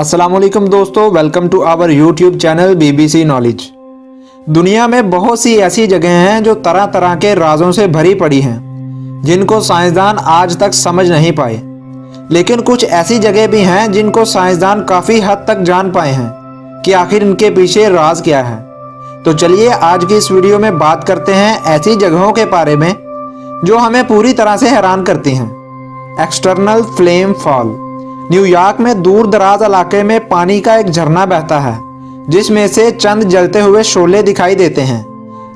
अस्सलाम वालेकुम दोस्तों, welcome to our YouTube channel BBC knowledge. दुनिया में बहुत सी ऐसी जगह हैं जो तरह तरह के राजों से भरी पड़ी हैं, जिनको साइंसदान आज तक समझ नहीं पाए। लेकिन कुछ ऐसी जगह भी हैं जिनको साइंसदान काफ़ी हद तक जान पाए हैं कि आखिर इनके पीछे राज क्या है। तो चलिए आज की इस वीडियो में बात करते हैं ऐसी जगहों के बारे में जो हमें पूरी तरह से हैरान करती हैं। External flame fall. न्यूयॉर्क में दूर दराज इलाके में पानी का एक झरना बहता है, जिसमें से चंद जलते हुए शोले दिखाई देते हैं।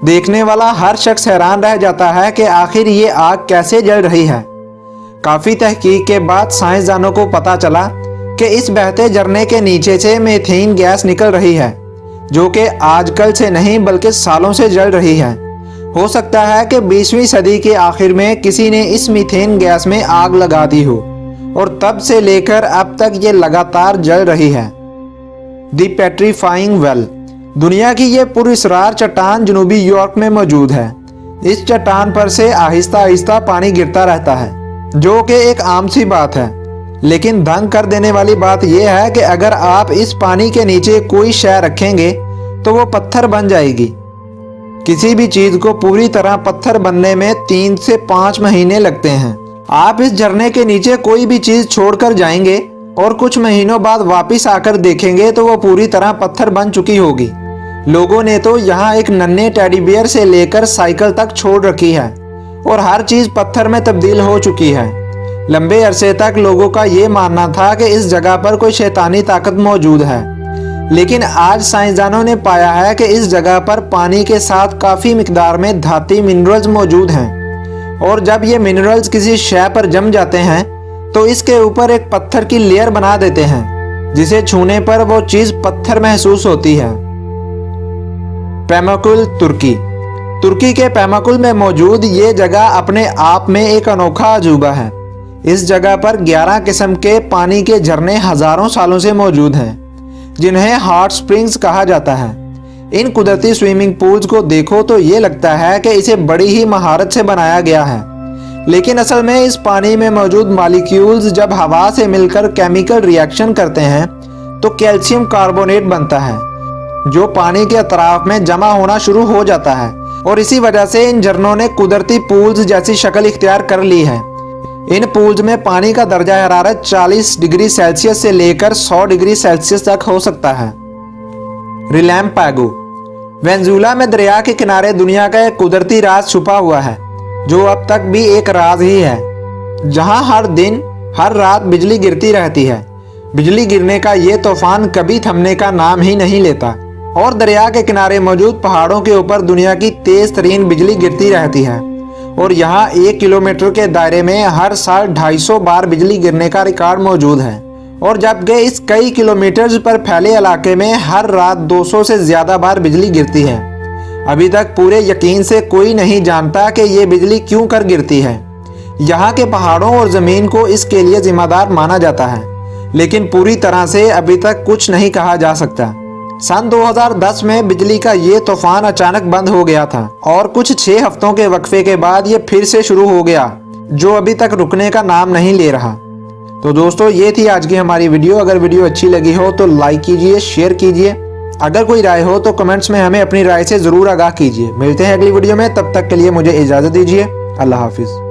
देखने वाला हर शख्स हैरान रह जाता है कि आखिर ये आग कैसे जल रही है। काफ़ी तहकीक के बाद साइंसदानों को पता चला कि इस बहते झरने के नीचे से मीथेन गैस निकल रही है, जो कि आजकल से नहीं बल्कि सालों से जल रही है। हो सकता है कि 20वीं सदी के आखिर में किसी ने इस मीथेन गैस में आग लगा दी हो और तब से लेकर अब तक ये लगातार जल रही है। दी पेट्रीफाइंग वेल। दुनिया की ये पुरअसरार चट्टान जनूबी न्यूयॉर्क में मौजूद है। इस चट्टान पर से आहिस्ता आहिस्ता पानी गिरता रहता है, जो कि एक आम सी बात है। लेकिन दंग कर देने वाली बात यह है कि अगर आप इस पानी के नीचे कोई शय रखेंगे तो वो पत्थर बन जाएगी। किसी भी चीज़ को पूरी तरह पत्थर बनने में 3 से 5 महीने लगते हैं। आप इस झरने के नीचे कोई भी चीज़ छोड़कर जाएंगे और कुछ महीनों बाद वापस आकर देखेंगे तो वो पूरी तरह पत्थर बन चुकी होगी। लोगों ने तो यहाँ एक नन्हे टेडी बियर से लेकर साइकिल तक छोड़ रखी है और हर चीज़ पत्थर में तब्दील हो चुकी है। लंबे अरसे तक लोगों का ये मानना था कि इस जगह पर कोई शैतानी ताकत मौजूद है, लेकिन आज साइंसदानों ने पाया है कि इस जगह पर पानी के साथ काफ़ी मिकदार में धाती मिनरल्स मौजूद हैं, और जब ये मिनरल्स किसी शय पर जम जाते हैं तो इसके ऊपर एक पत्थर की लेयर बना देते हैं, जिसे छूने पर वो चीज़ पत्थर महसूस होती है। पैमाकुल तुर्की। तुर्की के पैमाकुल में मौजूद ये जगह अपने आप में एक अनोखा अजूबा है। इस जगह पर 11 किस्म के पानी के झरने हज़ारों सालों से मौजूद हैं, जिन्हें हॉट स्प्रिंग्स कहा जाता है। इन कुदरती स्विमिंग पूल्स को देखो तो ये लगता है कि इसे बड़ी ही महारत से बनाया गया है, लेकिन असल में इस पानी में मौजूद मॉलिक्यूल्स जब हवा से मिलकर केमिकल रिएक्शन करते हैं तो कैल्शियम कार्बोनेट बनता है, जो पानी के अतराफ में जमा होना शुरू हो जाता है, और इसी वजह से इन झरनों ने कुदरती पूल्स जैसी शक्ल इख्तियार कर ली है। इन पूल्स में पानी का दर्जा हरारत 40 डिग्री सेल्सियस से लेकर 100 डिग्री सेल्सियस तक हो सकता है। रिलैम्पैगो। वेनेजुएला में दरिया के किनारे दुनिया का एक कुदरती राज छुपा हुआ है, जो अब तक भी एक राज ही है, जहां हर दिन हर रात बिजली गिरती रहती है। बिजली गिरने का ये तूफान कभी थमने का नाम ही नहीं लेता, और दरिया के किनारे मौजूद पहाड़ों के ऊपर दुनिया की तेज तरीन बिजली गिरती रहती है, और यहाँ 1 किलोमीटर के दायरे में हर साल 250 बार बिजली गिरने का रिकॉर्ड मौजूद है। और जबकि इस कई किलोमीटर पर फैले इलाके में हर रात 200 से ज़्यादा बार बिजली गिरती है। अभी तक पूरे यकीन से कोई नहीं जानता कि ये बिजली क्यों कर गिरती है। यहाँ के पहाड़ों और ज़मीन को इसके लिए जिम्मेदार माना जाता है, लेकिन पूरी तरह से अभी तक कुछ नहीं कहा जा सकता। सन 2010 में बिजली का ये तूफान अचानक बंद हो गया था, और कुछ 6 हफ्तों के वक्फे के बाद ये फिर से शुरू हो गया, जो अभी तक रुकने का नाम नहीं ले रहा। तो दोस्तों, ये थी आज की हमारी वीडियो। अगर वीडियो अच्छी लगी हो तो लाइक कीजिए, शेयर कीजिए। अगर कोई राय हो तो कमेंट्स में हमें अपनी राय से ज़रूर आगाह कीजिए। मिलते हैं अगली वीडियो में, तब तक के लिए मुझे इजाज़त दीजिए। अल्लाह हाफिज़।